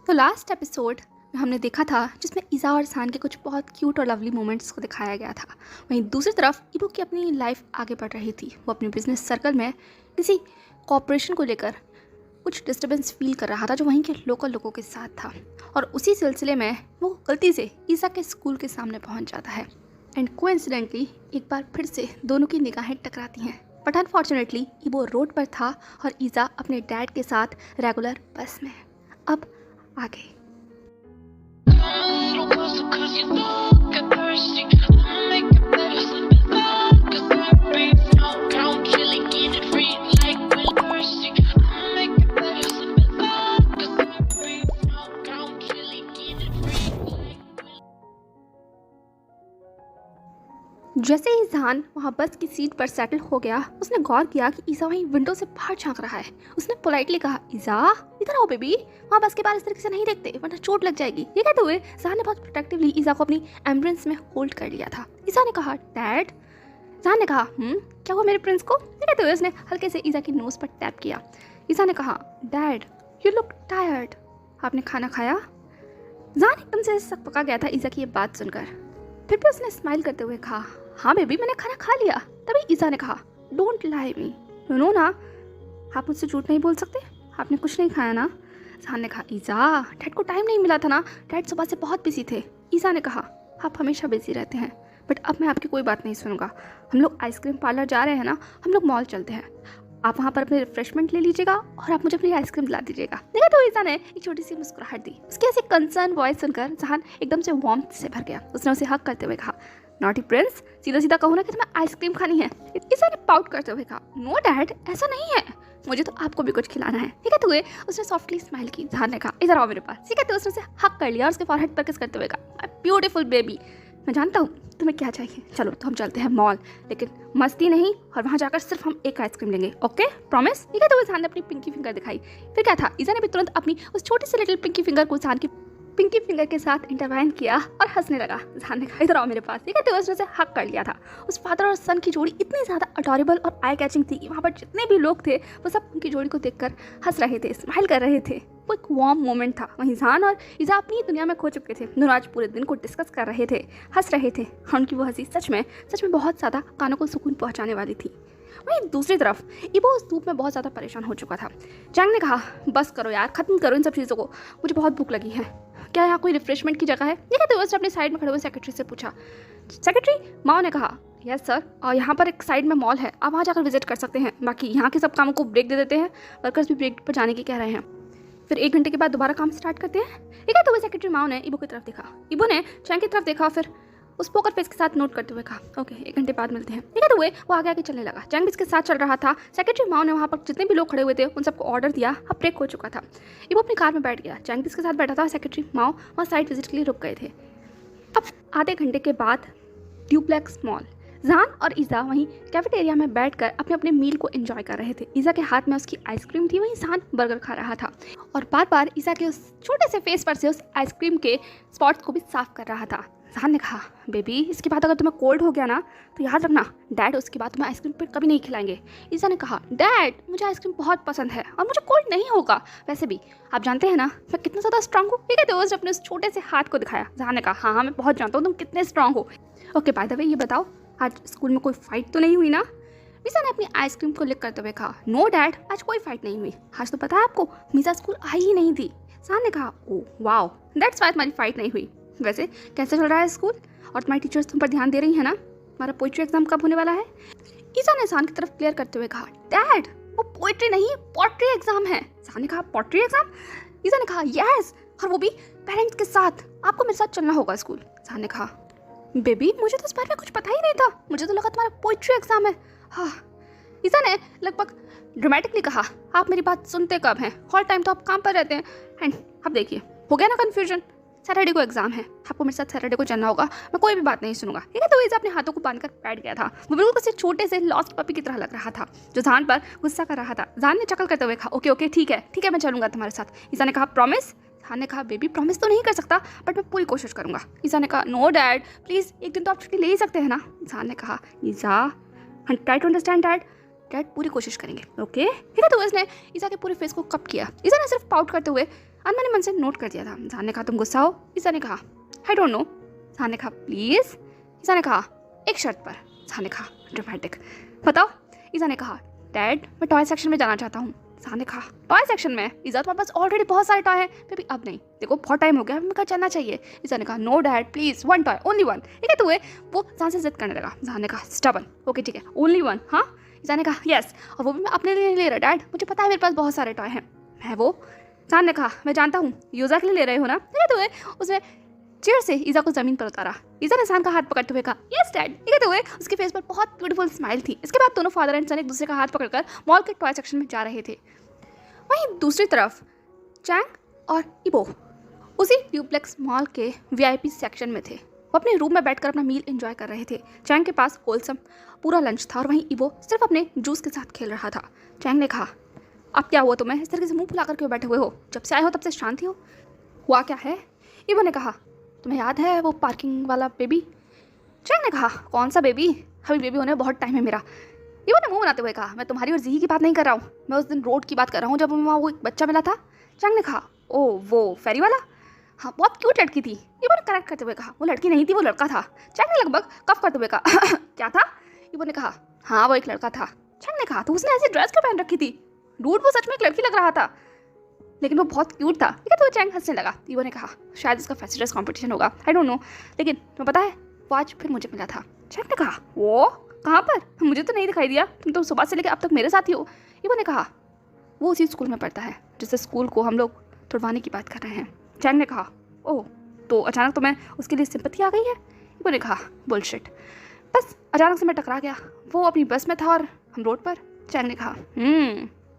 तो last episode में हमने देखा था जिसमें ईज़ा और सान के कुछ बहुत क्यूट और लवली मोमेंट्स को दिखाया गया था। वहीं दूसरी तरफ इबो की अपनी लाइफ आगे बढ़ रही थी। वो अपने बिजनेस सर्कल में किसी कॉपरेशन को लेकर कुछ डिस्टर्बेंस फील कर रहा था जो वहीं के लोकल लोगों के साथ था, और उसी सिलसिले में वो गलती से ईज़ा के स्कूल के सामने पहुंच जाता है। एंड कोइंसिडेंटली एक बार फिर से दोनों की निगाहें टकराती हैं। बट अनफॉर्चुनेटली इबो रोड पर था और ईज़ा अपने डैड के साथ रेगुलर बस में। अब आगे जैसे ही ज़ान वहाँ बस की सीट पर सेटल हो गया, उसने गौर किया कि ईज़ा वहीं विंडो से बाहर झांक रहा है। उसने पोलाइटली कहा, ईज़ा इधर आओ बेबी, वहाँ बस के बाहर इस तरीके से नहीं देखते वरना चोट लग जाएगी। ये कहते हुए ज़ान ने बहुत प्रोटेक्टिवली ईज़ा को अपनी एम्बुलेंस में होल्ड कर लिया था। ईज़ा ने कहा, डैड। ज़ान ने कहा, क्या हुआ मेरे प्रिंस को? ये कहते हुए उसने हल्के से ईज़ा की नोज़ पर टैप किया। ईज़ा ने कहा, डैड यू लुक टायर्ड, आपने खाना खाया? ज़ान एकदम से सक पका गया था ईज़ा की ये बात सुनकर। फिर भी उसने स्माइल करते हुए कहा, हाँ बेबी मैंने खाना खा लिया। तभी ईज़ा ने कहा, डोंट लाई मी, नो ना, आप मुझसे झूठ नहीं बोल सकते, आपने कुछ नहीं खाया ना? ज़ान ने कहा, ईज़ा डैड को टाइम नहीं मिला था ना, डैड सुबह से बहुत बिजी थे। ईज़ा ने कहा, आप हमेशा बिजी रहते हैं, बट अब मैं आपकी कोई बात नहीं सुनूंगा। हम लोग आइसक्रीम पार्लर जा रहे हैं ना, हम लोग मॉल चलते हैं, आप वहाँ पर अपने रिफ्रेशमेंट ले लीजिएगा और आप मुझे अपनी आइसक्रीम दिला दीजिएगा। देखा तो ईज़ा ने एक छोटी सी मुस्कुराहट दी। उसकी ऐसी कंसर्न वॉइस सुनकर ज़ान एकदम से वार्मथ से भर गया। उसने उसे हक करते हुए कहा, नॉटी प्रिंस, सीधा सीधा कहो ना कि तुम्हें आइसक्रीम खानी है। ईज़ा ने पाउट करते हुए कहा, नो डैड ऐसा नहीं है, मुझे तो आपको भी कुछ खिलाना है। ठीक है तो उसने सॉफ्टली स्माइल की। ज़ान ने कहा, इधर आओ मेरे पास। ठीक है तो उसने उसे हक कर लिया और उसके फॉरहेड पर किस करते हुए कहा, माय ब्यूटीफुल बेबी, मैं जानता हूँ तुम्हें क्या चाहिए, चलो तो हम चलते हैं मॉल, लेकिन मस्ती नहीं, और वहाँ जाकर सिर्फ हम एक आइसक्रीम लेंगे, ओके प्रॉमिस? ठीक है तो ज़ान ने अपनी पिंकी फिंगर दिखाई। फिर क्या था, ईज़ा ने भी तुरंत अपनी उस छोटी सी लिटिल पिंकी फिंगर को ज़ान की पिंकी फिंगर के साथ इंटरवाइन किया और हंसने लगा। ज़ान ने कहा, इधर आओ मेरे पास। ठीक है तो उसने उसे हक कर लिया था। उस फादर और सन की जोड़ी इतनी ज़्यादा अडोरेबल और आई कैचिंग थी कि वहाँ पर जितने भी लोग थे वो सब उनकी जोड़ी को देखकर हंस रहे थे, स्माइल कर रहे थे। वो एक वार्म मोमेंट था। वहीं ज़ान और ईज़ा अपनी दुनिया में खो चुके थे। दोनों आज पूरे दिन को डिस्कस कर रहे थे, हंस रहे थे, और उनकी वो हंसी सच में बहुत ज़्यादा कानों को सुकून पहुँचाने वाली थी। वहीं दूसरी तरफ इबो उस धूप में बहुत ज़्यादा परेशान हो चुका था। जैंग ने कहा, बस करो यार, ख़त्म करो इन सब चीज़ों को, मुझे बहुत भूख लगी है, क्या यहाँ कोई रिफ्रेशमेंट की जगह है? ये कहते हुए उसने अपने साइड में खड़े हुए सेक्रेटरी से पूछा। सेक्रेटरी माओ ने कहा, यस सर, और यहाँ पर एक साइड में मॉल है, आप वहाँ जाकर विजिट कर सकते हैं, बाकी यहाँ के सब कामों को ब्रेक दे देते हैं, वर्कर्स भी ब्रेक पर जाने की कह रहे हैं, फिर 1 घंटे के बाद दोबारा काम स्टार्ट करते हैं। ये कहते हुए सेक्रेटरी माओ ने इबो की तरफ देखा। इबो ने चैंग की तरफ देखा, फिर उस पोकर फेस के साथ नोट करते हुए कहा, ओके 1 घंटे बाद मिलते हैं। ठीक है तो वो आगे आगे चलने लगा। जैंग भी इसके साथ चल रहा था। सेक्रेटरी माओ ने वहाँ पर जितने भी लोग खड़े हुए थे उन सबको ऑर्डर दिया। अब ब्रेक हो चुका था। वो अपनी कार में बैठ गया। जैंग भी इसके साथ बैठा था। सेक्रेटरी माओ वहाँ साइट विजिट के लिए रुक गए थे। अब आधे घंटे के बाद ड्यूप्लेक्स मॉल, ज़ान और ईज़ा वहीं कैफेटेरिया में बैठकर अपने अपने मील को एंजॉय कर रहे थे। ईज़ा के हाथ में उसकी आइसक्रीम थी, वहीं ज़ान बर्गर खा रहा था और बार बार ईज़ा के उस छोटे से फेस पर से उस आइसक्रीम के स्पॉट्स को भी साफ कर रहा था। ज़ान ने कहा, बेबी इसके बाद अगर तुम्हें कोल्ड हो गया ना तो याद रखना, डैड उसके बाद तुम्हें आइसक्रीम पर कभी नहीं खिलाएंगे। ईज़ा ने कहा, डैड मुझे आइसक्रीम बहुत पसंद है और मुझे कोल्ड नहीं होगा, वैसे भी आप जानते हैं ना मैं कितना ज़्यादा स्ट्रांग हूँ। ठीक है तो उसने अपने उस छोटे से हाथ को दिखाया। ज़ान ने कहा, हाँ मैं बहुत जानता हूँ तुम कितने स्ट्रांग हो। ओके बाय द वे ये बताओ, आज स्कूल में कोई फाइट तो नहीं हुई ना? मीसा ने अपनी आइसक्रीम को लिक करते हुए कहा, नो डैड आज कोई फाइट नहीं हुई, आज तो पता है आपको मीसा स्कूल आई ही नहीं थी। ज़ान ने कहा, ओह वाओ दैट्स वाई तुम्हारी फाइट नहीं हुई। वैसे कैसे चल रहा है स्कूल और तुम्हारी टीचर्स तुम पर ध्यान दे रही है ना? तुम्हारा पोइट्री एग्जाम कब होने वाला है? ईज़ा ने ज़ान की तरफ क्लियर करते हुए कहा, डैड वो पोइट्री नहीं पोट्री एग्जाम है। ज़ान ने कहा, पोट्री एग्जाम? ईज़ा ने कहा, यस, और वो भी पेरेंट्स के साथ, आपको मेरे साथ चलना होगा स्कूल। ज़ान ने कहा, बेबी मुझे तो इस बारे में कुछ पता ही नहीं था, मुझे तो लगा तुम्हारा पोइट्री एग्जाम है। हाँ, ईज़ा ने लगभग ड्रामेटिकली कहा, आप मेरी बात सुनते कब हैं? हर टाइम तो आप काम पर रहते हैं। एंड अब देखिए हो गया ना कन्फ्यूजन, सैटरडे को एग्जाम है, आपको मेरे साथ सैटरडे को चलना होगा, मैं कोई भी बात नहीं सुनूंगा। ठीक है तो ईज़ा अपने हाथों को बांधकर बैठ गया था। वो बिल्कुल किसी छोटे से लॉस्ट पपी की तरह लग रहा था जो ज़ान पर गुस्सा कर रहा था। ज़ान ने चकल करते हुए कहा, ओके ओके ठीक है मैं चलूंगा तुम्हारे साथ। ईज़ा ने कहा, प्रॉमिस? ज़ान ने कहा, बेबी प्रॉमिस तो नहीं कर सकता बट मैं पूरी कोशिश करूंगा। ईज़ा ने कहा, नो डैड प्लीज़ एक दिन तो आप छुट्टी ले ही सकते हैं ना? ज़ान ने कहा, ईज़ा ट्राई टू अंडरस्टैंड डैड पूरी कोशिश करेंगे, ओके? ठीक है तो उसने ईज़ा के पूरे फेस को कप किया। ईज़ा ने सिर्फ पाउट करते हुए अन्ना ने मन से नोट कर दिया था। जहान ने कहा तुम गुस्सा हो? ईसा ने कहा आई डोंट नो। जहान ने कहा प्लीज। ईसा ने कहा एक शर्त पर। जहान ने कहा ड्रामेटिक, बताओ। ईसा ने कहा डैड मैं टॉय सेक्शन में जाना चाहता हूँ। जहान ने कहा टॉय सेक्शन में? ईसा तुम्हारे पास ऑलरेडी बहुत सारे टॉय हैं। बेबी अब नहीं, देखो बहुत टाइम हो गया, हमें कहा चलना चाहिए। ईसा ने कहा no dad please, one toy, only one. ठीक है तो वो जहान से जिद करने लगा। जहान ने कहा स्टबन, ओके ठीक है ओनली वन। हाँ ईसा ने कहा यस, और वो भी मैं अपने लिए नहीं ले रहा डैड, मुझे पता है मेरे पास बहुत सारे टॉय हैं। मैं वो? जहान ने कहा मैं जानता हूँ, यूजा के लिए ले रहे हो ना। ठीक है तो उसने चेयर से ईजा को जमीन पर उतारा। ईजा ने जहान का हाथ पकड़ते हुए कहा यस डैड। ठीक है तो उसके फेस पर बहुत ब्यूटीफुल स्माइल थी। इसके बाद दोनों फादर एंड सन एक दूसरे का हाथ पकड़कर मॉल के टॉय सेक्शन में जा रहे थे। वहीं दूसरी तरफ चैंग और इबो उसी ड्यूप्लेक्स मॉल के वीआईपी सेक्शन में थे। वो अपने रूम में बैठकर अपना मील एंजॉय कर रहे थे। चैंग के पास होलसम पूरा लंच था और वहीं इबो सिर्फ अपने जूस के साथ खेल रहा था। चैंग ने कहा अब क्या हुआ तुम्हें, इस तरह से मुंह फुलाकर क्यों बैठे हुए हो? जब से आए हो तब से शांति हो, हुआ क्या है? इबो ने कहा तुम्हें याद है वो पार्किंग वाला बेबी? चैंग ने कहा कौन सा बेबी? अभी बेबी होने में बहुत टाइम है मेरा। इबो ने मुंह बनाते हुए कहा मैं तुम्हारी और जीही की बात नहीं कर रहा हूँ, मैं उस दिन रोड की बात कर रहा हूँ जब वहाँ वो एक बच्चा मिला था। चैंग ने कहा ओ वो फेरी वाला? हाँ बहुत क्यूट लड़की थी। इबो ने करेक्ट करते हुए कहा वो लड़की नहीं थी, वो लड़का था। चैंग ने लगभग कफ करते हुए कहा क्या था? इबो ने कहा हाँ वो एक लड़का था। चैंग ने कहा तो उसने ऐसी ड्रेस क्यों पहन रखी थी? डूड वो सच में एक लड़की लग रहा था, लेकिन वो बहुत क्यूट था। ठीक है तो चैंग हंसने लगा। इबो ने कहा शायद इसका फैंसी ड्रेस कॉम्पिटिशन होगा, आई डोंट नो, लेकिन तुम्हें पता है वो आज फिर मुझे मिला था। चैंग ने कहा वो कहाँ पर? मुझे तो नहीं दिखाई दिया, तुम तो सुबह से लेकर अब तक मेरे साथ ही हो। इबो ने कहा वो उसी स्कूल में पढ़ता है जिससे स्कूल को हम लोग तुड़वाने की बात कर रहे हैं। चैंग ने कहा ओह तो अचानक तुम्हें उसके लिए सिंपैथी आ गई है? इबो ने कहा बुलशिट, बस अचानक से मैं टकरा गया, वो अपनी बस में था और हम रोड पर। चैंग ने कहा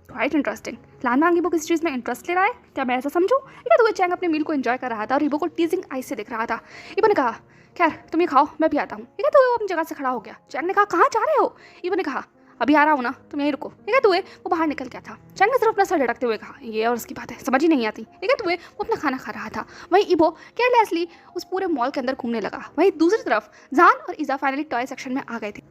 क्वाइट इंटरेस्टिंग, लान मांग इबो किसी चीज़ में इंटरेस्ट ले रहा है क्या, मैं ऐसा समझूं? ठीक है तो चैंग अपने मील को एंजॉय कर रहा था और इबो को टीजिंग आई से दिख रहा था। इबो ने कहा खैर तुम ये खाओ मैं भी आता हूँ। ठीक है तो वो अपनी जगह से खड़ा हो गया। चैंग ने कहा कहाँ जा रहे हो? इबो ने कहा अभी आ रहा हूँ ना, तुम यहीं रुको। ठीक है तो वो बाहर निकल गया था। चैंग ने सिर्फ अपना सर झटकते हुए कहा ये और उसकी बात है समझ ही नहीं आती। ठीक है तो वो अपना खाना खा रहा था। वहीं इबो केयरलेसली उस पूरे मॉल के अंदर घूमने लगा। वहीं दूसरी तरफ जान और ईजा फाइनली टॉय सेक्शन में आ गए थे।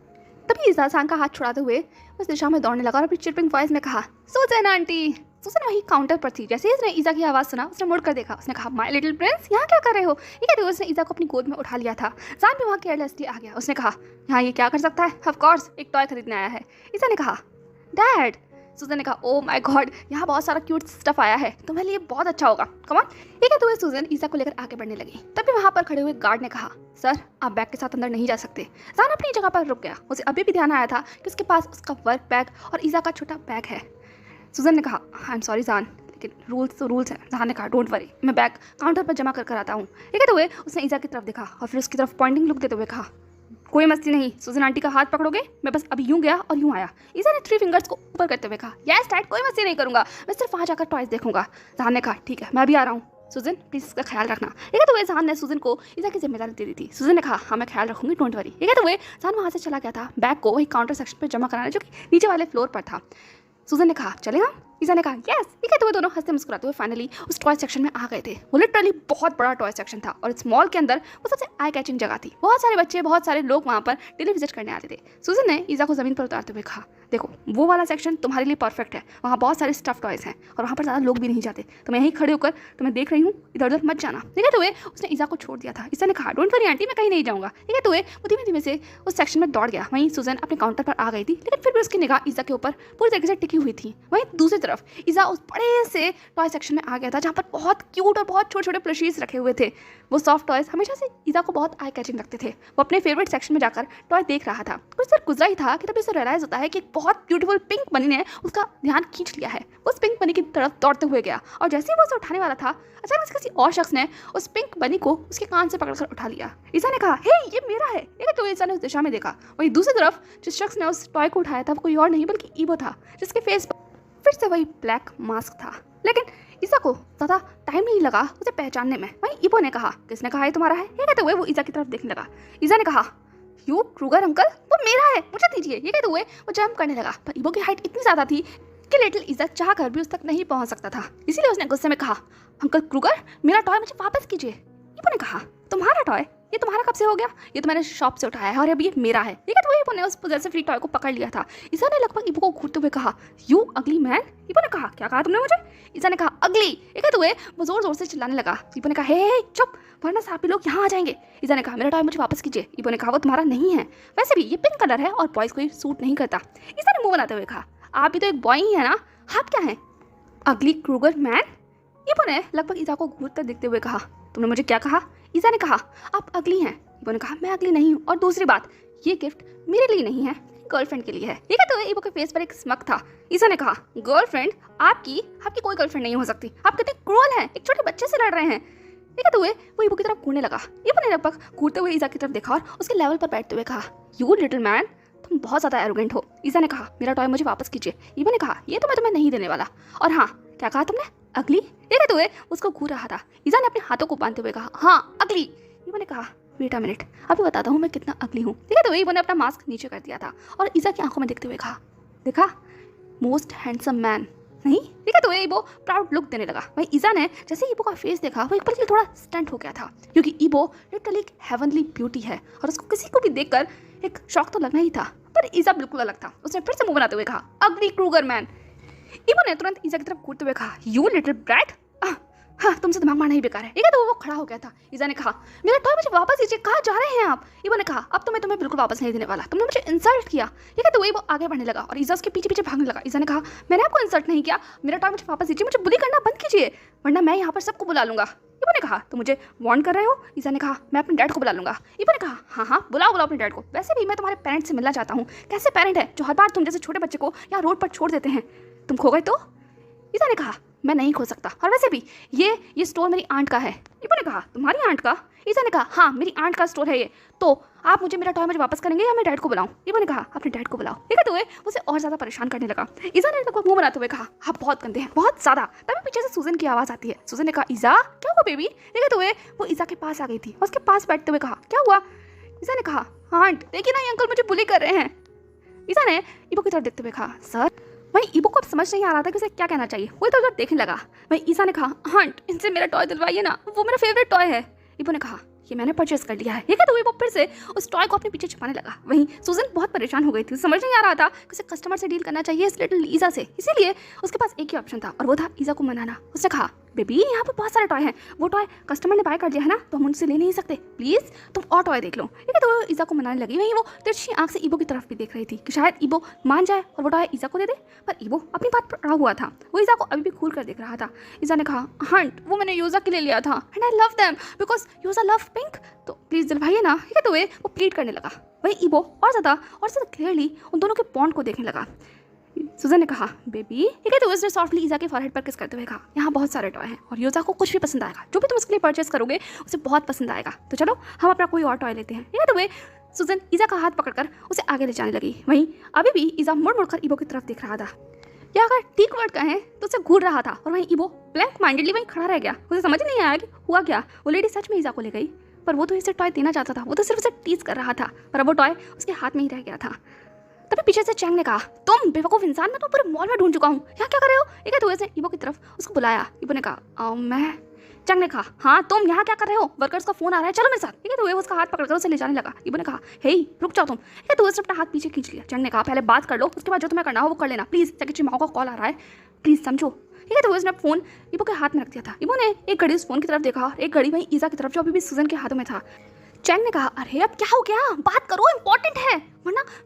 तभी ईजा जान का हाथ छुड़ाते हुए उस दिशा में दौड़ने लगा और अपनी चिरपिंग वॉइस में कहा सुजन आंटी। सुजन वही काउंटर पर थी। जैसे ही उसने ईजा की आवाज़ सुना उसने मुड़ कर देखा। उसने कहा माय लिटिल प्रिंस यहाँ क्या कर रहे हो? ठीक है तो उसने ईजा को अपनी गोद में उठा लिया था। जान भी वहाँ केयरलेसली आ गया। उसने कहा यहाँ ये क्या कर सकता है? ऑफ कोर्स एक टॉय खरीदने आया है। ईजा ने कहा डैड। सुजन ने कहा ओ माय गॉड यहाँ बहुत सारा क्यूट स्टफ आया है, तुम्हारे लिए बहुत अच्छा होगा, कम ऑन। ठीक है तो सुजन ईजा को लेकर आगे बढ़ने लगी। तभी वहाँ पर खड़े हुए गार्ड ने कहा सर आप बैग के साथ अंदर नहीं जा सकते। जान अपनी जगह पर रुक गया। उसे अभी भी ध्यान आया था कि उसके पास उसका वर्क बैग और ईजा का छोटा बैग है। सुजन ने कहा आई एम सॉरी जान, लेकिन रूल्स तो रूल्स हैं। जान ने कहा डोंट वरी, मैं बैग काउंटर पर जमा कर आता हूँ। ठीक है तो उसने ईजा की तरफ देखा और फिर उसकी तरफ पॉइंटिंग लुक देते हुए कहा कोई मस्ती नहीं, सुजन आंटी का हाथ पकड़ोगे? मैं बस अभी यूं गया और यूं आया। ईजा ने 3 फिंगर्स को ऊपर करते हुए कहा यस डैड कोई मस्ती नहीं करूंगा, मैं सिर्फ वहाँ जाकर टॉयज देखूंगा। जान ने कहा ठीक है मैं अभी आ रहा हूँ, सुजन प्लीज इसका ख्याल रखना। ठीक है तो जान ने सुजन को ईजा की जिम्मेदारी दे दी थी। सुजन ने कहा हाँ मैं ख्याल रखूंगी डोंट वरी। ठीक है तो जान वहाँ से चला गया था बैग को वही काउंटर सेक्शन पर जमा कराने जो कि नीचे वाले फ्लोर पर था। सुजन ने कहा चलेगा? ईजा ने कहा यस। ठीक है तो दोनों हंसते मुस्कुराते हुए फाइनली उस टॉय सेक्शन में आ गए थे। वो लिटरली बहुत बड़ा टॉय सेक्शन था और इस मॉल के अंदर वो सबसे आई कैचिंग जगह थी। बहुत सारे बच्चे बहुत सारे लोग वहाँ पर डेली विजिट करने आते थे। सुजन ने ईजा को ज़मीन पर उतारते हुए कहा देखो वो वाला सेक्शन तुम्हारे लिए परफेक्ट है, वहाँ बहुत सारे स्टफ टॉयज हैं और वहाँ पर ज़्यादा लोग भी नहीं जाते, तो मैं यहीं खड़े होकर तुम्हें देख रही हूँ, इधर उधर मत जाना। ठीक है तो उसने ईजा को छोड़ दिया था। ईजा ने कहा डोंट वरी आंटी मैं कहीं नहीं जाऊँगा। ठीक है तो वो धीमे धीमे से उस सेक्शन में दौड़ गया। वहीं सुजन अपने काउंटर पर आ गई थी, लेकिन फिर भी उसकी निगाह ईजा के ऊपर पूरी तरीके से टिकी हुई थी। वहीं दूसरी तरफ ईजा उस बड़े से टॉय सेक्शन में आ गया था जहाँ पर बहुत क्यूट और बहुत छोटे छोटे प्लशीज रखे हुए थे। वो सॉफ्ट टॉयज हमेशा से ईजा को बहुत आई कैचिंग लगते थे। वो अपने फेवरेट सेक्शन में जाकर टॉय देख रहा था। कुछ देर गुजरा ही था कि तभी उसे रियलाइज होता है कि एक बहुत ब्यूटीफुल पिंक बनी ने उसका ध्यान खींच लिया है। उस पिंक बनी की तरफ दौड़ते हुए गया और जैसे ही वो उसे उठाने वाला था अचानक से किसी और शख्स ने उस पिंक बनी को उसके कान से पकड़कर उठा लिया। ईजा ने कहा हे ये मेरा है। ठीक है तो ईजा ने उस दिशा में देखा। वहीं दूसरी तरफ जिस शख्स ने उस टॉय को उठाया था वो कोई और नहीं बल्कि ईबो था, जिसके फेस पर फिर से वही ब्लैक मास्क था। लेकिन ईजा को ज़्यादा टाइम नहीं लगा उसे पहचानने में। वहीं ईबो ने कहा किसने कहा ये तुम्हारा है? ये कहते हुए वो ईजा की तरफ देखने लगा। ईजा ने कहा यू क्रूगर अंकल वो मेरा है, मुझे दीजिए। ये कहते हुए वो जंप करने लगा, पर ईबो की हाइट इतनी ज़्यादा थी कि लिटिल ईजा चाह कर भी उस तक नहीं पहुंच सकता था। इसीलिए उसने गुस्से में कहा अंकल क्रूगर मेरा टॉय मुझे वापस कीजिए। ईबो ने कहा तुम्हारा टॉय? ये तुम्हारा कब से हो गया? ये तो मैंने शॉप से उठाया है और अब ये मेरा है। ये क्या? तो इबो ने उस पोजेसिव फ्री टॉय को पकड़ लिया था। ईसा ने लगभग इबो को घूरते हुए कहा, यू अगली मैन। इबो ने कहा, क्या कहा तुमने मुझे? ईसा ने कहा, अगली। ये क्या? तो वो जोर जोर से चिल्लाने लगा। इबो ने कहा, हे चुप, वरना सापी लोग यहाँ आ जाएंगे। ईसा ने कहा, मेरा टॉय मुझे वापस कीजिए। इबो ने कहा, वो तुम्हारा नहीं है, वैसे भी ये पिंक कलर है और बॉयज को सूट नहीं करता। ईसा ने मुंह बनाते हुए कहा, आप भी तो एक बॉय ही है ना, आप क्या हैं? अगली क्रूगर मैन। इबो ने लगभग ईसा को घूर कर देखते हुए कहा, तुमने मुझे क्या कहा? ईसा ने कहा, आप अगली हैं। इबो ने कहा, मैं अगली नहीं हूँ, और दूसरी बात, ये गिफ्ट मेरे लिए नहीं है, गर्लफ्रेंड के लिए है। ठीक है? तो इबो के फेस पर एक स्मक था। ईसा ने कहा, गर्लफ्रेंड? आपकी कोई गर्लफ्रेंड नहीं हो सकती, आप कितने क्रूअल हैं, एक छोटे बच्चे से लड़ रहे हैं। ठीक है? तो वो इबो की तरफ घूरने लगा। इबो ने लगभग घूरते हुए ईसा की तरफ देखा और उसके लेवल पर बैठते हुए कहा, यू लिटिल मैन, तुम बहुत ज़्यादा एरोगेंट हो। ईसा ने कहा, मेरा टॉय मुझे वापस कीजिए। इबो ने कहा, ये तो मैं तुम्हें नहीं देने वाला। और हाँ, क्या कहा तुमने? अगली? ठीक है? तो उसको घूर रहा था। ईसा ने अपने हाथों को बांधते हुए कहा, हाँ अगली। इबो ने कहा, वेट अ मिनट, अभी बताता हूँ मैं कितना अगली हूँ। ठीक है? तो इबो ने अपना मास्क नीचे कर दिया था और ईसा की आंखों में देखते हुए कहा, देखा, मोस्ट हैंडसम मैन। नहीं? ठीक है? तो इबो प्राउड लुक देने लगा। वहीं ईसा ने जैसे इबो का फेस देखा, वो एक पल के लिए थोड़ा स्टंट हो गया था, क्योंकि इबो लिटरली एक हेवनली ब्यूटी है और उसको किसी को भी देखकर एक शौक तो लगना ही था। पर ईसा बिल्कुल अलग था। उसने फिर से मुंह बनाते हुए कहा, अगली क्रूगर मैन। इबो ने तुरंत ईसा की तरफ घूरते हुए कहा, यू लिटिल ब्रैट, हाँ तुमसे दिमाग मारना ही बेकार है। ठीक है? तो वो खड़ा हो गया था। ईसा ने कहा, मेरा टॉय मुझे वापस दीजिए, कहाँ जा रहे हैं आप? इबो ने कहा, अब तुम्हें बिल्कुल वापस नहीं देने वाला, तुमने मुझे इंसल्ट किया। ठीक है? तो वो आगे बढ़ने लगा और ईसा उसके पीछे पीछे भागने लगा। ईसा ने कहा, मैंने आपको इंसल्ट नहीं किया, मेरा टॉय मुझे वापस दीजिए, मुझे बुली करना बंद कीजिए, वरना मैं यहाँ पर सबको बुला लूंगा। इबो ने कहा, तुम मुझे वार्न कर रहे हो? ईसा ने कहा, मैं अपने डैड को बुला लूंगा। इबो ने कहा, हाँ हाँ बुलाओ अपने डैड को, वैसे भी मैं तुम्हारे पेरेंट्स से मिलना चाहता हूँ। कैसे पेरेंट है जो हर बार तुम जैसे छोटे बच्चे को यहाँ रोड पर छोड़ देते हैं? तुम खो गए तो? ईसा ने कहा, मैं नहीं खो सकता, और वैसे भी ये स्टोर मेरी आंट का है। इबो ने कहा, तुम्हारी आंट का? ईसा ने कहा, हाँ मेरी आंट का स्टोर है ये, तो आप मेरा टॉय मुझे वापस करेंगे या मैं डैड को बुलाऊं? इबो ने कहा, अपने डैड को बुलाओ। ठीक है? तो उसे और ज़्यादा परेशान करने लगा। ईसा ने मुंह बनाते हुए कहा, आप बहुत गंदे हैं, बहुत ज़्यादा। तभी पीछे से सूजन की आवाज़ आती है। सूजन ने कहा, ईसा क्या हुआ बेबी? ठीक है? तो वो ईसा के पास आ गई थी, उसके पास बैठते हुए कहा, क्या हुआ? ईसा ने कहा, आंट देखिए ना, ये अंकल मुझे बुली कर रहे हैं। ईसा ने इबो की तरफ देखते हुए कहा, सर। वहीं इबो को अब समझ नहीं आ रहा था कि उसे क्या कहना चाहिए। वो इधर उधर देखने लगा। वहीं ईसा ने कहा, हंट इनसे मेरा टॉय दिलवाइए ना, वो मेरा फेवरेट टॉय है। इबो ने कहा, ये मैंने परचेस कर लिया है। ठीक है? तो वो फिर से उस टॉय को अपने पीछे छुपाने लगा। वहीं सूजन बहुत परेशान हो गई थी, समझ नहीं आ रहा था कि उसे कस्टमर से डील करना चाहिए इस लिटिल ईसा से। इसीलिए उसके पास एक ही ऑप्शन था और वो था ईसा को मनाना। उसने कहा, बेबी यहाँ पे बहुत सारे टॉय हैं, वो टॉय कस्टमर ने बाय कर लिया है ना, तो हम उनसे ले नहीं सकते, प्लीज तुम और टॉय देख लो। ठीक है? तो ईसा को मनाने लगी। वहीं वो तिरछी आंख से इबो की तरफ भी देख रही थी कि शायद इबो मान जाए और वो टॉय ईसा को दे दे। पर इबो अपनी बात पर अड़ा हुआ था। वो ईसा को अभी भी घूर कर देख रहा था। ईसा ने कहा, हंट वो मैंने यूजा के लिए लिया था and I love them because you're love pink, तो प्लीज दिलवाइए ना। ठीक है? तो वो प्लीड करने लगा। वहीं इबो और ज़्यादा क्लियरली उन दोनों के बॉन्ड को देखने लगा। सुजन ने कहा, बेबी। ठीक है? तो उसने सॉफ्टली ईसा के फॉरहेड पर किस करते हुए कहा, यहाँ बहुत सारे टॉय हैं और यूजा को कुछ भी पसंद आएगा, जो भी तुम उसके लिए परचेस करोगे उसे बहुत पसंद आएगा, तो चलो हम अपना कोई और टॉय लेते हैं। ठीक है? तो वे सुजन ईसा का हाथ पकड़कर उसे आगे ले जाने लगी। वहीं अभी भी ईसा मुड़ मुड़कर इबो की तरफ देख रहा था। या अगर ठीक वर्ड कहें तो उसे घूर रहा था और वहीं इबो ब्लैंक माइंडेडली वहीं खड़ा रह गया। उसे समझ नहीं आया कि हुआ क्या। वो लेडी सच में ईसा को ले गई, पर वो तो इसे टॉय देना चाहता था, वो तो सिर्फ उसे टीज कर रहा था, पर अब वो टॉय उसके हाथ में ही रह गया था। तभी पीछे से चैंग ने कहा, तुम बेवकूफ इंसान, मैं तो पूरे मॉल में ढूंढ चुका हूँ, यहाँ क्या कर रहे हो? ठीक है? तो उसने इबो की तरफ उसको बुलाया। इबो ने कहा, मैं। चैंग ने कहा, हाँ तुम यहाँ क्या कर रहे हो? वर्कर्स का फोन आ रहा है, चलो मेरे साथ। ठीक है? तो वो उसका हाथ पकड़कर उसे ले जाने लगा। इबो ने कहा, हे रुक जाओ तुम। ठीक है? तो उसने अपना हाथ पीछे खींच लिया। चैंग ने कहा, पहले बात कर लो, उसके बाद जो तुम्हें करना हो वो कर लेना, प्लीज सेक्रेटरी माओ का कॉल आ रहा है, प्लीज समझो। ठीक है? तो उसने फोन इबो के हाथ में रख दिया था। इबो ने एक घड़ी उस फोन की तरफ देखा और एक घड़ी वहीं ईसा की तरफ, जो अभी भी सुजन के हाथों में था। चैंग ने कहा, अरे अब क्या हो गया, बात करो, इंपॉर्टेंट है,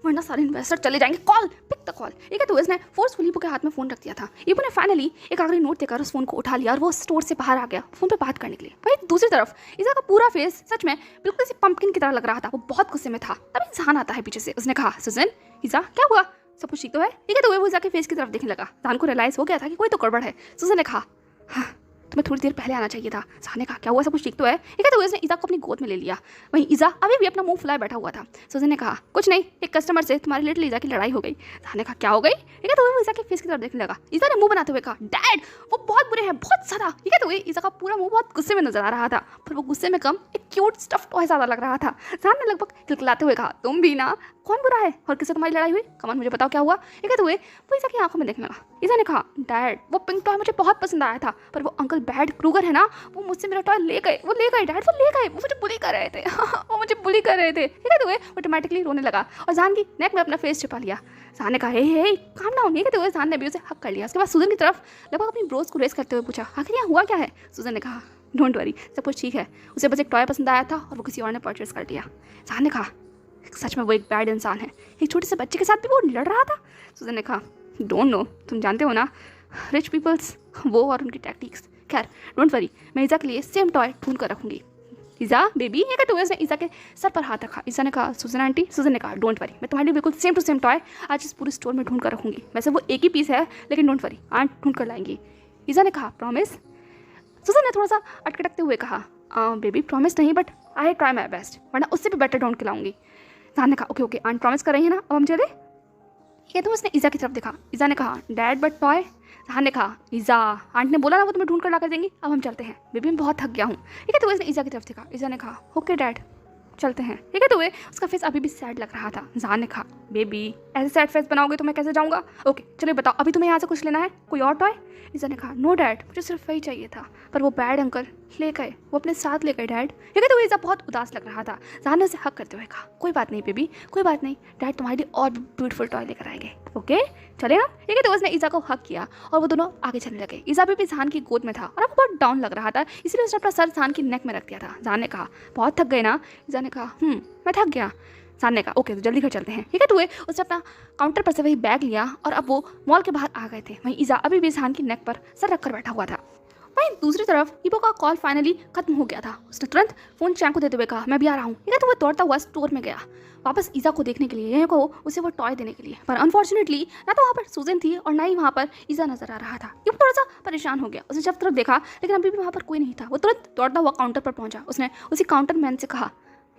वरना सारे इन्वेस्टर चले जाएंगे, कॉल पिक द कॉल। ठीक है? तो इसने फोर्सफुली इबो के हाथ में फोन रख दिया था। इबो ने फाइनली एक आखिरी नोट देकर उस फोन को उठा लिया और वो स्टोर से बाहर आ गया फोन पे बात करने के लिए। वहीं दूसरी तरफ ईसा का पूरा फेस सच में बिल्कुल सी पंपकिन की तरह लग रहा था, वो बहुत गुस्से में था। तभी इंसान आता है पीछे से। उसने कहा, सुजन ईसा क्या हुआ, सब कुछ ठीक तो है? ठीक है? तो वो ईसा के फेस की तरफ देखने लगा। जान को रियलाइज हो गया था कि कोई तो गड़बड़ है। सुजन ने कहा, हाँ तुम्हें थोड़ी देर पहले आना चाहिए था। साने कहा, क्या हुआ, सब कुछ ठीक तो है? ठीक है? तो उसने ईसा को अपनी गोद में ले लिया। वहीं ईसा अभी भी अपना मुंह फुलाए बैठा हुआ था। सुजन ने कहा, कुछ नहीं, एक कस्टमर से तुम्हारी लिटिल ईसा की लड़ाई हो गई। साने कहा, क्या हो गई? ठीक है? तो वो ईसा के फेस की तरफ देखने लगा। ईसा ने मुंह बनाते हुए कहा, डैड वो बहुत बुरे हैं, बहुत ज़्यादा। ठीक है? तो ईसा का पूरा मुंह बहुत गुस्से में नजर आ रहा था, पर वो गुस्से में कम एक क्यूट स्टफ टॉय ज़्यादा लग रहा था। सामने लगभग खिलखिलाते हुए कहा, तुम भी ना कौन बुरा है और किससे तुम्हारी लड़ाई हुई? कमान मुझे बताओ क्या हुआ? ये कहते हुए वो ईसा की आंखों में देखने लगा। ईसा ने कहा, डैड वो पिंक टॉय मुझे बहुत पसंद आया था, पर वो अंकल बैड क्रूगर है ना, वो मुझसे मेरा टॉय ले गए। वो ले गए डैड, वो ले गए, वो मुझे बुली कर रहे थे वो मुझे बुली कर रहे थे। ये कहते हुए वो ऑटोमेटिकली रोने लगा और जान की नेक में अपना फेस छिपा लिया। जान ने कहा, हे काम डाउन। ये कहते हुए जान ने भी उसे हक कर लिया। उसके बाद सुजन की तरफ लगभग अपनी ब्रोज को रेस करते हुए पूछा, आखिर यहाँ हुआ क्या है? सुजन ने कहा, डोंट वरी, सब कुछ ठीक है। उसे बस एक टॉय पसंद आया था और वो किसी और ने परचेस कर लिया। जान ने कहा, सच में वो एक बैड इंसान है, एक छोटे से बच्चे के साथ भी वो लड़ रहा था। सुजन ने कहा, डोंट नो, तुम जानते हो ना रिच पीपल्स, वो और उनकी टैक्टिक्स। खैर डोंट वरी, मैं ईसा के लिए सेम टॉय ढूंढ कर रखूंगी। ईसा बेबी, ये कहते हुए उसने ईसा के सर पर हाथ रखा। ईसा ने कहा, सुजन आंटी। सुजन ने कहा, डोंट वरी, मैं तुम्हारे लिए बिल्कुल सेम टू सेम टॉय आज इस पूरे स्टोर में ढूंढ कर रखूंगी। वैसे वो एक ही पीस है, लेकिन डोंट वरी, आंट ढूंढ कर लाएंगी। ईसा ने कहा, प्रॉमिस? सुजन ने थोड़ा सा अटकटकते हुए कहा, बेबी प्रॉमिस नहीं, but I try my best, वरना उससे भी बेटर ढूंढ के लाऊंगी। जान ने कहा, ओके ओके आंट प्रॉमिस कर रही है ना, अब हम चले? ये तो उसने ईसा की तरफ देखा। ईसा ने कहा, डैड बट टॉय? जान ने कहा, ईसा आंट ने बोला ना वो तुम्हें ढूंढ कर ला कर देंगी, अब हम चलते हैं, बेबी मैं बहुत थक गया हूँ। ये कहते हुए उसने ईसा की तरफ देखा। ईसा ने कहा, ओके डैड चलते हैं। ये कहते हुए उसका फेस अभी भी सैड लग रहा था। जान ने कहा, बेबी ऐसे सैड फेस बनाओगे तो मैं कैसे जाऊँगा? ओके चलिए बताओ, अभी तुम्हें यहाँ से कुछ लेना है, कोई और टॉय? ईसा ने कहा, नो डैड, मुझे सिर्फ वही चाहिए था, पर वो बैड अंकल ले गए, वो अपने साथ ले गए डैड। ये कहते हुए ईसा बहुत उदास लग रहा था। जान ने उसे हक करते हुए कहा, कोई बात नहीं बेबी, कोई बात नहीं, डैड तुम्हारे लिए और भी ब्यूटीफुल टॉय लेकर आएंगे, ओके चले हम? ये कहते हुए उसने ईसा को हक किया और वो दोनों आगे चलने लगे। ईसा भी जान की गोद में था और अब बहुत डाउन लग रहा था, इसलिए उसने अपना सर जान की नेक में रख दिया था। जान ने कहा, बहुत थक गए ना? ईसा ने कहा, मैं थक गया। जान ने कहा, ओके तो जल्दी घर चलते हैं। ठीक है, तो उसने अपना काउंटर पर से वही बैग लिया और अब वो मॉल के बाहर आ गए थे। वहीं ईसा अभी भी जान की नेक पर सर रखकर बैठा हुआ था। वहीं दूसरी तरफ ईबो का कॉल फाइनली खत्म हो गया था। उसने तुरंत फोन चैंग को देते हुए कहा, मैं भी आ रहा हूँ। ठीक है, तो वो दौड़ता हुआ स्टोर में गया वापस ईसा को देखने के लिए, को उसे वो टॉय देने के लिए। पर अनफॉर्चुनेटली ना तो वहाँ पर सुजन थी और ना ही वहाँ पर ईसा नजर आ रहा था। ये थोड़ा सा परेशान हो गया। उसने जब तरफ देखा लेकिन अभी भी वहाँ पर कोई नहीं था। वो तुरंत दौड़ता हुआ काउंटर पर पहुंचा। उसने उसी काउंटर मैन से कहा,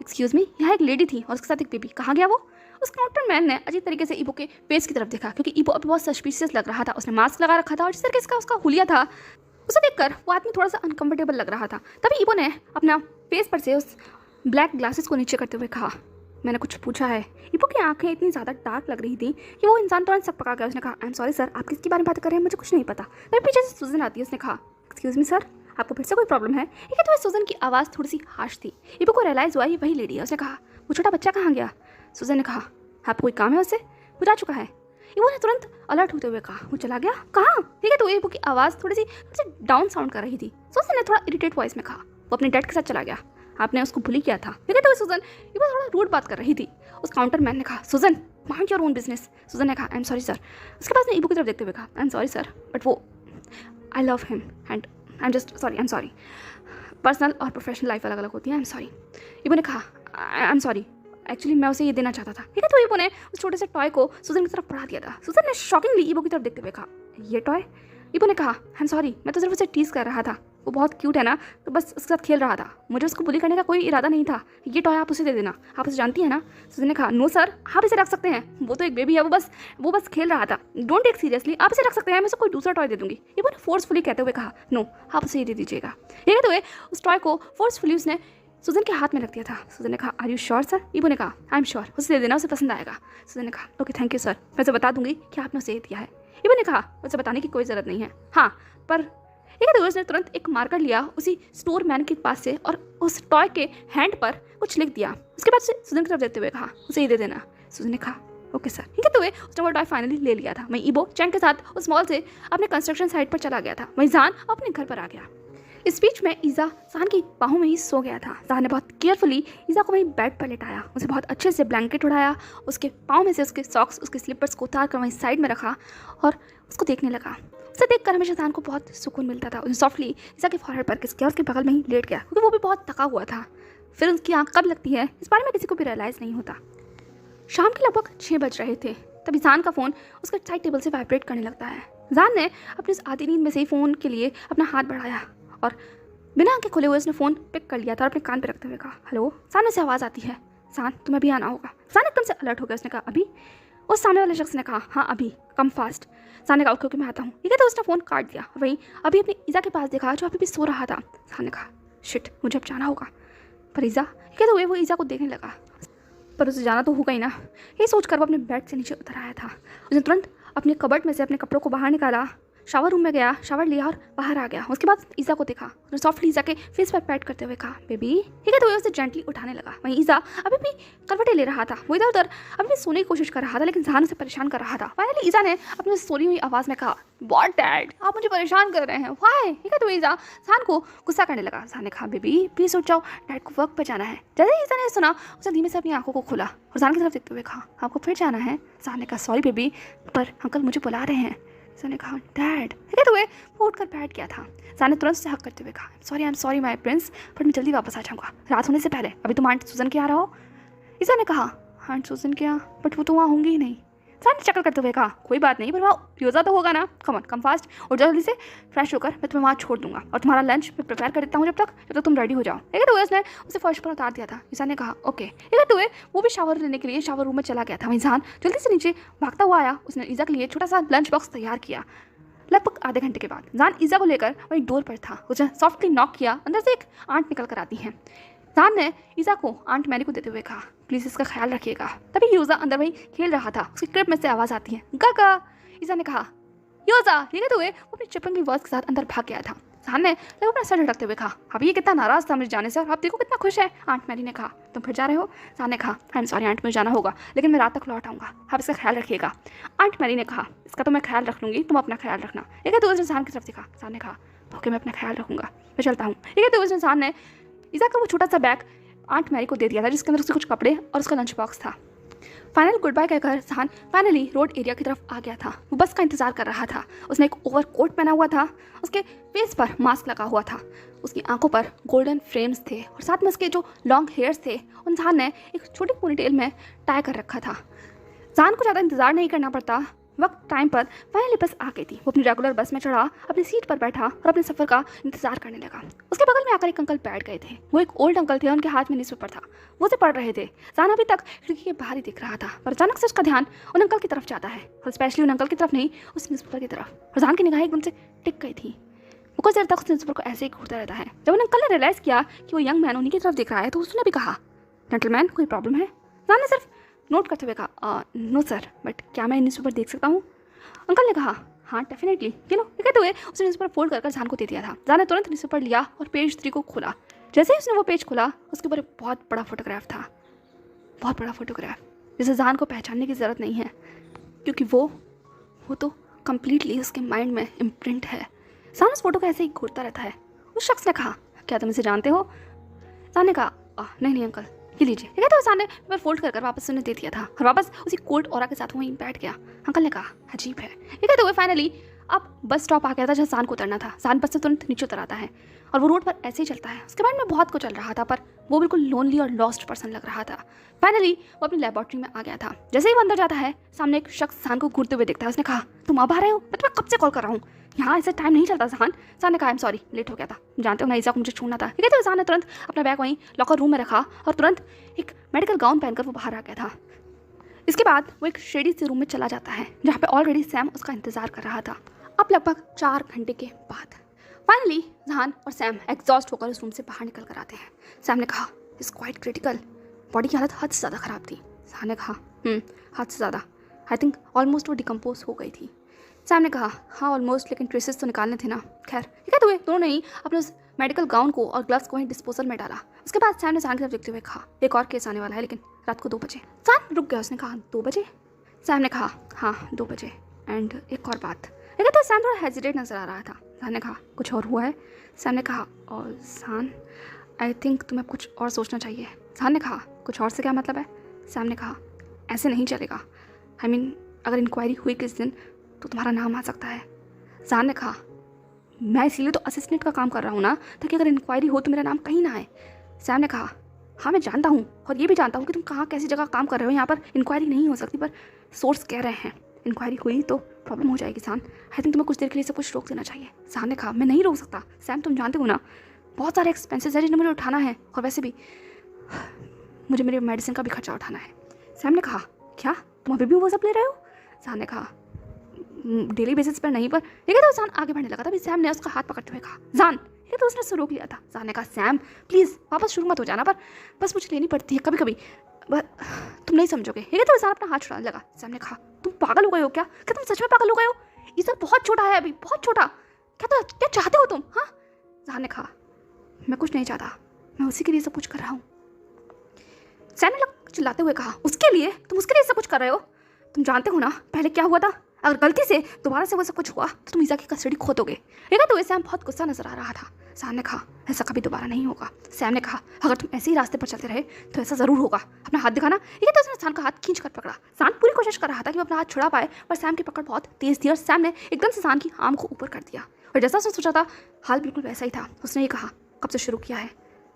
एक्सक्यूज़ मी, यहाँ एक लेडी थी और उसके साथ एक बेबी, कहाँ गया वो? उस काउंटर मैन ने अजीब तरीके से ईबो के फेस की तरफ देखा क्योंकि ईबो अभी बहुत सस्पिशियस लग रहा था। उसने मास्क लगा रखा था और जिस तरीके से उसका हुलिया था उसे देखकर वो आदमी थोड़ा सा अनकंफर्टेबल लग रहा था। तभी ईबो ने अपना फेस पर से उस ब्लैक ग्लासेस को नीचे करते हुए कहा, मैंने कुछ पूछा है। ईबो की आंखें इतनी ज़्यादा डार्क लग रही थी कि वो इंसान तुरंत सब पका गया। उसने कहा, आई एम सॉरी सर, आप किसके बारे में बात कर रहे हैं, मुझे कुछ नहीं पता। तभी पीछे से सुजन आती है। उसने कहा, एक्सक्यूज़ मी सर, आपको फिर से कोई प्रॉब्लम है? ठीक है, तो सुजन की आवाज़ थोड़ी सी हार्श थी। ईबो को रियलाइज़ हुआ ये वही लेडी है। उसने कहा, वो छोटा बच्चा कहाँ गया? सुजन ने कहा, आपको कोई काम है उससे? वो जा चुका है। ईबो ने तुरंत अलर्ट होते हुए कहा, वो चला गया कहाँ? ठीक है, तो ईबो की आवाज़ थोड़ी सी डाउन साउंड कर रही थी। सुजन ने थोड़ा इरिटेट वॉइस में कहा, वो अपने डैड के साथ चला गया, आपने उसको भूली किया था। ठीक है, तो सुजन ईबो थोड़ा रूड बात कर रही थी। उस काउंटर मैन ने कहा, सुजन माइंड योर ओन बिजनेस। सुजन ने कहा, आई एम सॉरी सर। उसके बाद ने ईबो की तरफ देखते हुए कहा, I am sorry sir, but वो I love him and I am just sorry, I am sorry. Personal और प्रोफेशनल लाइफ अलग अलग होती है, आई एम सॉरी। ईबो ने कहा, आई एम सॉरी, एक्चुअली मैं उसे ये देना चाहता था। ठीक है, तो ईबो ने उस छोटे से टॉय को सुजन की तरफ बढ़ा दिया था। सुजन ने शॉकिंगली ईबो की तरफ देखते हुए कहा, ये टॉय? ईबो ने कहा, आई एम सॉरी, मैं तो सिर्फ उसे टीज कर रहा था, वो बहुत क्यूट है ना, तो बस उसके साथ खेल रहा था, मुझे उसको बुली करने का कोई इरादा नहीं था। ये टॉय आप उसे दे देना, आप उसे जानती है ना? सुजन ने कहा, नो सर, आप इसे रख सकते हैं, वो तो एक बेबी है, वो बस खेल रहा था, डोंट टेक सीरियसली, आप इसे रख सकते हैं, मैं उसे कोई दूसरा टॉय दे दूंगी। ईबो ने फोर्सफुली कहते हुए कहा, नो, आप उसे ये दे दीजिएगा। ये कहते हुए उस टॉय को फोर्सफुली उसने सुजन के हाथ में रख दिया था। सुजन ने कहा, आर यू श्योर सर? ईबो ने कहा, आई एम श्योर, उसे दे देना, उसे पसंद आएगा। सुजन ने कहा, ओके थैंक यू सर, मैं उसे बता दूंगी कि आपने उसे दिया है। ईबो ने कहा, उसे बताने की कोई ज़रूरत नहीं है, हाँ पर एक तो उसने तुरंत एक मार्कर लिया उसी स्टोर मैन के पास से और उस टॉय के हैंड पर कुछ लिख दिया। उसके बाद से सुजन की तरफ देखते हुए कहा, उसे ये दे देना। सुजन ने कहा, ओके सर। ठीक है, तो उसने वो टॉय फाइनली ले लिया था। वहीं ईबो चैंग के साथ उस मॉल से अपने कंस्ट्रक्शन साइट पर चला गया था। वहीं जान अपने घर पर आ गया। इस बीच में ईसा जान की बाहों में ही सो गया था। जान ने बहुत केयरफुली ईसा को वहीं बेड पर लेटाया, उसे बहुत अच्छे से ब्लैंकेट उड़ाया, उसके पाँव में से उसके सॉक्स, उसके स्लीपर्स को उतार कर वहीं साइड में रखा और उसको देखने लगा। उसे देखकर हमेशा जान को बहुत सुकून मिलता था। उसने सॉफ्टली ईसा के फॉरहेड पर किस किया और उसके बगल में ही लेट गया क्योंकि वो भी बहुत थका हुआ था। फिर उसकी आँख कब लगती है इस बारे में किसी को भी रियलाइज़ नहीं होता। शाम के लगभग 6 बज रहे थे, तभी जान का फ़ोन उसके साइड टेबल से वाइब्रेट करने लगता है। जान ने अपनी उस आधी नींद में से ही फ़ोन के लिए अपना हाथ बढ़ाया और बिना आंखें खोले हुए उसने फ़ोन पिक कर लिया था और अपने कान पे रखते हुए कहा, हेलो। जान में से आवाज़ आती है, जान तुम्हें अभी आना होगा। जान एकदम से अलर्ट हो गया। उसने कहा, अभी? उस सामने वाले शख्स ने कहा, हाँ अभी, कम फास्ट। जान ने कहा, ओके मैं आता हूँ। ठीक है, तो उसने फ़ोन काट दिया। वहीं अभी अपने ईसा के पास देखा जो अभी भी सो रहा था। जान ने कहा, शिट, मुझे अब जाना होगा। पर ईसा, ठीक है, तो वो ईसा को देखने लगा। पर उसे जाना तो होगा ही ना। ये सोचकर वो अपने बेड से नीचे उतर आया था। उसने तुरंत अपने कबर्ड में से अपने कपड़ों को बाहर निकाला, शावर रूम में गया, शावर लिया और बाहर आ गया। उसके बाद ईज़ा को देखा। उसने सॉफ्टली ईज़ा के फेस पर पैट करते हुए कहा, बेबी ठीक है। तो वो उसे जेंटली उठाने लगा। वहीं ईज़ा अभी भी करवटें ले रहा था। वो इधर उधर अभी भी सोने की कोशिश कर रहा था, लेकिन जहान उसे परेशान कर रहा था। फाइनली ईज़ा ने अपनी सोनी हुई आवाज़ में कहा, व्हाट डैड, आप मुझे परेशान कर रहे हैं, वाई। ठीक है। तो ईज़ा जहान को गुस्सा करने लगा। जहान ने कहा, बेबी प्लीज़ उठ जाओ, डैड को वर्क पर जाना है। जैसे ईज़ा ने सुना, उसने धीमे से अपनी आंखों को खोला और जहान की तरफ देखते हुए कहा, आपको फिर जाना है। जहान ने कहा, सॉरी बेबी, पर अंकल मुझे बुला रहे हैं। उसने कहा, डैड ठीक है। तो वो उठकर बैठ गया था। जान ने तुरंत से हक करते हुए कहा, I am sorry my Prince, पर मैं जल्दी वापस आ जाऊँगा, रात होने से पहले। अभी तुम आंट सूजन के यहाँ रहो। ईज़ा ने कहा, आंट सूजन के यहाँ, बट वो तो वहाँ होंगी ही नहीं। जान ने चक्कर करते हुए कहा, कोई बात नहीं, पर वहाँ योजा तो होगा ना। कम फास्ट और जल्दी से फ्रेश होकर मैं तुम्हें वहाँ छोड़ दूंगा और तुम्हारा लंच मैं प्रिपेयर कर देता हूँ जब तक तुम रेडी हो जाओ। ठीक है। तो उसने उसे फर्श पर उतार दिया था। ईज़ा ने कहा, ओके ठीक है। तो वो भी शावर लेने के लिए शावर रूम में चला गया था। वहीं जान जल्दी से नीचे भागता हुआ आया। उसने ईज़ा के लिए छोटा सा लंच बॉक्स तैयार किया। लगभग आधे घंटे के बाद जान ईज़ा को लेकर वही डोर पर था। उसने सॉफ्टली नॉक किया। अंदर से एक आंट निकल कर आती है। जान ने ईज़ा को आंट मैरी को देते हुए कहा, प्लीज़ इसका ख्याल रखिएगा। तभी योजा अंदर वही खेल रहा था। उसकी क्रिब में से आवाज़ आती है, गागा। ईज़ा ने कहा, योजा ठीक है। तो वो अपनी चिपंगी वर्ड्स के साथ अंदर भाग गया था। जान ने लगभग अपना सर झटकते हुए कहा, अब ये कितना नाराज़ था मुझे जाने से, और आप देखो कितना खुश है। आंट मैरी ने कहा, तुम फिर जा रहे हो। जान ने कहा, आई एम सॉरी आंट, मुझे जाना होगा, लेकिन मैं रात तक लौट आऊँगा, आप इसका ख्याल रखिएगा। आंट मैरी ने कहा, इसका तो मैं ख्याल रख लूँगी, तुम अपना ख्याल रखना। ठीक है। तो उसने जान की तरफ देखा। जान ने कहा, ओके मैं अपना ख्याल रखूँगा, मैं चलता हूँ। ठीक है। तो उसने जान ने ईज़ा का वो छोटा सा बैग आंट मैरी को दे दिया था, जिसके अंदर उसके कुछ कपड़े और उसका लंच बॉक्स था। फाइनल गुड बाय कहकर जहान फाइनली रोड एरिया की तरफ आ गया था। वो बस का इंतजार कर रहा था। उसने एक ओवर कोट पहना हुआ था। उसके फेस पर मास्क लगा हुआ था। उसकी आंखों पर गोल्डन फ्रेम्स थे और साथ में उसके जो लॉन्ग हेयर्स थे उन जहान ने एक छोटी पोनीटेल में टाई कर रखा था। जहान को ज़्यादा इंतजार नहीं करना पड़ता। वक्त टाइम पर फाइनली बस आ गई थी। वो अपनी रेगुलर बस में चढ़ा, अपनी सीट पर बैठा और अपने सफ़र का इंतजार करने लगा। उसके बगल में आकर एक अंकल बैठ गए थे। वो एक ओल्ड अंकल थे। उनके हाथ में न्यूज़पेपर था, वो उसे पढ़ रहे थे। जान अभी तक खिड़की के बाहर ही दिख रहा था, पर अचानक से उसका ध्यान उन अंकल की तरफ जाता है, और स्पेशली उन अंकल की तरफ नहीं, उस न्यूज़पेपर की तरफ। और जान की निगाहें एकदम से टिक गई थी। वो कुछ देर तक उस न्यूज़पेपर को ऐसे ही घूरता रहता है। जब उन अंकल ने रियलाइज़ किया कि वो यंग मैन उन्हीं की तरफ दिख रहा है, तो उसने भी कहा, जेंटलमैन कोई प्रॉब्लम है। जान ने सिर्फ नोट करते हुए कहा, नो सर, बट क्या मैं न्यूज़पेपर देख सकता हूँ। अंकल ने कहा, हाँ डेफिनेटली, ये लो। ठीक है। तो उसने न्यूज़पेपर फोल्ड कर जान को दे दिया था। जान ने तुरंत न्यूज़पेपर लिया और पेज 3 को खोला। जैसे ही उसने वो पेज खोला, उसके ऊपर एक बहुत बड़ा फोटोग्राफ था। बहुत बड़ा फोटोग्राफ, जिसे जान को पहचानने की ज़रूरत नहीं है, क्योंकि वो तो कम्प्लीटली उसके माइंड में इम्प्रिंट है। जान उस फोटो को ऐसे ही घूरता रहता है। उस शख्स ने कहा, क्या तुम इसे जानते हो। जान ने कहा, नहीं अंकल, ये लीजिए। ठीक है। तो जान ने पेपर फोल्ड कर वापस उन्हें दे दिया था और वापस उसी कोट औरा के साथ वहीं बैठ गया। अंकल ने कहा, अजीब है। ठीक है। तो वो फाइनली अब बस स्टॉप आ गया था जहाँ जान को उतरना था। जान बस से तुरंत नीचे उतर आता है और वो रोड पर ऐसे ही चलता है। उसके माइंड में बहुत कुछ चल रहा था, पर वो बिल्कुल लोनली और लॉस्ट पर्सन लग रहा था। फाइनली वो अपनी लेबोरेटरी में आ गया था। जैसे ही वो अंदर जाता है, सामने एक शख्स जान को घूरते हुए देखता है। उसने कहा, तुम अब आ रहे हो, मैं तुम्हें कब से कॉल कर रहा हूँ, यहाँ ऐसे टाइम नहीं चलता। जान ने कहा, आई एम सॉरी, लेट हो गया था, जानते हो ना ईज़ा को मुझे छोड़ना था। ठीक है। तो जान ने तुरंत अपना बैग वहीं लॉकर रूम में रखा और तुरंत एक मेडिकल गाउन पहनकर वो बाहर आ गया था। इसके बाद वो एक शेडी से रूम में चला जाता है, जहाँ पे ऑलरेडी सैम उसका इंतजार कर रहा था। अब लगभग 4 घंटे के बाद फाइनली जहान और सैम एग्जॉस्ट होकर उस रूम से बाहर निकल कर आते हैं। सैम ने कहा, इट्स क्वाइट क्रिटिकल, बॉडी की हालत हद से ज़्यादा ख़राब थी। जहान ने कहा, हद से ज़्यादा, आई थिंक ऑलमोस्ट वो डिकम्पोज हो गई थी। सैम ने कहा, हाँ ऑलमोस्ट, लेकिन ट्रेसेस तो निकालने थे ना। खैर ठीक है। तो दोनों ने अपने उस मेडिकल गाउन को और ग्लव्स को वहीं डिस्पोजल में डाला। उसके बाद सैम ने जान की तरफ देखते हुए कहा, एक और केस आने वाला है, लेकिन रात को 2 बजे। जान रुक गया। उसने कहा, 2 बजे। सैम ने कहा, हाँ 2 बजे, एंड एक और बात। लेकिन तो सैम थोड़ा हेजिटेट नजर आ रहा था। जान ने कहा, कुछ और हुआ है। सैम ने कहा, और जान आई थिंक तुम्हें कुछ और सोचना चाहिए। जान ने कहा, कुछ और से क्या मतलब है। सैम ने कहा, ऐसे नहीं चलेगा, आई मीन अगर इंक्वायरी हुई किस दिन तो तुम्हारा नाम आ सकता है। जान ने कहा, मैं इसीलिए तो असिस्टेंट का काम कर रहा हूँ ना, ताकि अगर इंक्वायरी हो तो मेरा नाम कहीं ना आए। सैम ने कहा, हाँ मैं जानता हूँ, और ये भी जानता हूँ कि तुम कहाँ कैसी जगह काम कर रहे हो। यहाँ पर इंक्वायरी नहीं हो सकती, पर सोर्स कह रहे हैं इंक्वायरी हुई तो प्रॉब्लम हो जाएगी। जान आई थिंक तुम्हें कुछ देर के लिए सब कुछ रोक देना चाहिए। जान ने कहा, मैं नहीं रोक सकता सैम, तुम जानते हो ना बहुत सारे एक्सपेंसेस है जिन्हें मुझे उठाना है, और वैसे भी मुझे मेरे मेडिसिन का भी खर्चा उठाना है। सैम ने कहा, क्या तुम अभी भी वो सब ले रहे हो। जान ने कहा, डेली बेसिस पर नहीं, पर ठीक है। तो जान आगे बढ़ने लगा, तभी सैम ने उसका हाथ पकड़ते हुए कहा, जान। ठीक है। तो उसने उससे रोक लिया था। जान ने कहा, सैम प्लीज़ वापस शुरू मत हो जाना, पर बस मुझे लेनी पड़ती है कभी कभी। तुम नहीं समझोगे। ये क्या? तो ईजान अपना हाथ छुड़ाने लगा। सैम ने कहा तुम पागल हो गए हो क्या? क्या तुम सच में पागल हो गए हो? ईजा बहुत छोटा है अभी, बहुत छोटा। क्या चाहते हो तुम? हाँ, ईजान ने कहा मैं कुछ नहीं चाहता, मैं उसी के लिए सब कुछ कर रहा हूँ। सैम ने चिल्लाते हुए कहा उसके लिए? तुम उसके लिए सब कुछ कर रहे हो? तुम जानते हो ना पहले क्या हुआ था? अगर गलती से दोबारा से वो सब कुछ हुआ तो तुम ईजा की कस्टडी खो दोगे। लेकिन तो सैम बहुत गुस्सा नजर आ रहा था। सैम ने कहा ऐसा कभी दोबारा नहीं होगा। सैम ने कहा अगर तुम ऐसे ही रास्ते पर चलते रहे तो ऐसा जरूर होगा। अपना हाथ दिखाना। ये तो उसने सैम का हाथ खींच कर पकड़ा। सैम पूरी कोशिश कर रहा था कि वो अपना हाथ छुड़ा पाए, पर सैम की पकड़ बहुत तेज थी और सैम ने एकदम से सैम की आर्म को ऊपर कर दिया। और जैसा उसने सोचा था हाल बिल्कुल वैसा ही था। उसने ये कहा कब से शुरू किया है?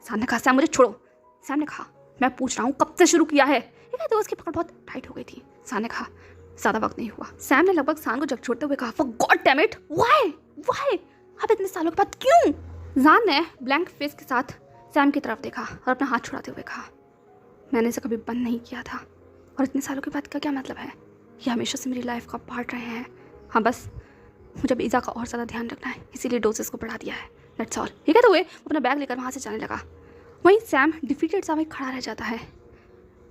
सैम ने कहा सैम मुझे छोड़ो। सैम ने कहा मैं पूछ रहा हूँ कब से शुरू किया है? तो उसकी पकड़ बहुत टाइट हो गई थी। सैम ने कहा ज़्यादा वक्त नहीं हुआ। सैम ने लगभग जान को झकझोरते हुए कहा for god damn it, why अब इतने सालों के बाद क्यों? जान ने ब्लैंक फेस के साथ सैम की तरफ देखा और अपना हाथ छुड़ाते हुए कहा मैंने इसे कभी बंद नहीं किया था, और इतने सालों के बाद का क्या मतलब है? ये हमेशा से मेरी लाइफ का पार्ट रहे हैं। हाँ बस मुझे अब ईजा का और ज़्यादा ध्यान रखना है, इसीलिए डोजेस को बढ़ा दिया है, दैट्स ऑल। ये कहते हुए अपना बैग लेकर वहाँ से जाने लगा। वहीं सैम डिफीटेड सा वहीं खड़ा रह जाता है।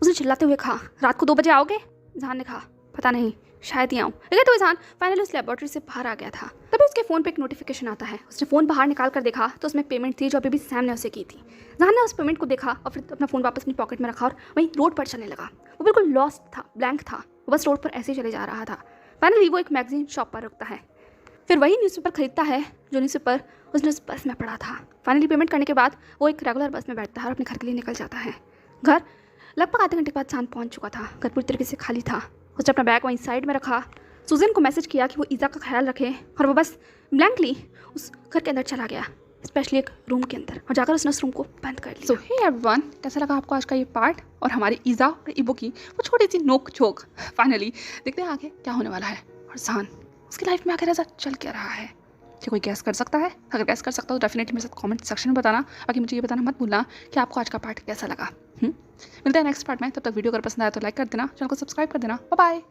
उसने चिल्लाते हुए कहा रात को 2 बजे आओगे? जान ने कहा पता नहीं, शायद ही आऊँ। लेकिन तो जान फाइनली उस लेबोरेटरी से बाहर आ गया था। तभी उसके फ़ोन पे एक नोटिफिकेशन आता है। उसने फ़ोन बाहर निकाल कर देखा तो उसमें पेमेंट थी जो अभी भी सैम ने उसे की थी। जान ने उस पेमेंट को देखा और फिर अपना फ़ोन वापस अपनी पॉकेट में रखा और वहीं रोड पर चलने लगा। वो बिल्कुल लॉस्ट था, ब्लैंक था, वो बस रोड पर ऐसे ही चले जा रहा था। फाइनली वो एक मैगजीन शॉप पर रुकता है, फिर वही न्यूज़पेपर खरीदता है जो न्यूज़पेपर उसने उस बस में पढ़ा था। फाइनली पेमेंट करने के बाद वो एक रेगुलर बस में बैठता है और अपने घर के लिए निकल जाता है। घर लगभग आधे घंटे के बाद शांत पहुंच चुका था। घर पूरी तरीके से खाली था। उसने अपना बैग वहीं साइड में रखा, सुजन को मैसेज किया कि वो ईजा का ख्याल रखे, और वो बस ब्लैंकली उस घर के अंदर चला गया, स्पेशली एक रूम के अंदर, और जाकर उसने उस रूम को बंद कर लिया। सो हे एवरीवन, कैसा लगा आपको आज का ये पार्ट और हमारी ईजा और इबो की वो छोटी सी नोक झोंक? फाइनली देखते हैं आगे क्या होने वाला है और जान उसकी लाइफ में आखिर ऐसा चल क्या रहा है। क्या कोई गैस कर सकता है? अगर गैस कर सकता हो तो डेफिनेटली मेरे साथ कमेंट सेक्शन में बताना। बाकी मुझे ये बताना मत भूलना कि आपको आज का पार्ट कैसा लगा। मिलते हैं नेक्स्ट पार्ट में। तब तक वीडियो अगर पसंद आया तो लाइक कर देना, चैनल को सब्सक्राइब कर देना। Bye bye.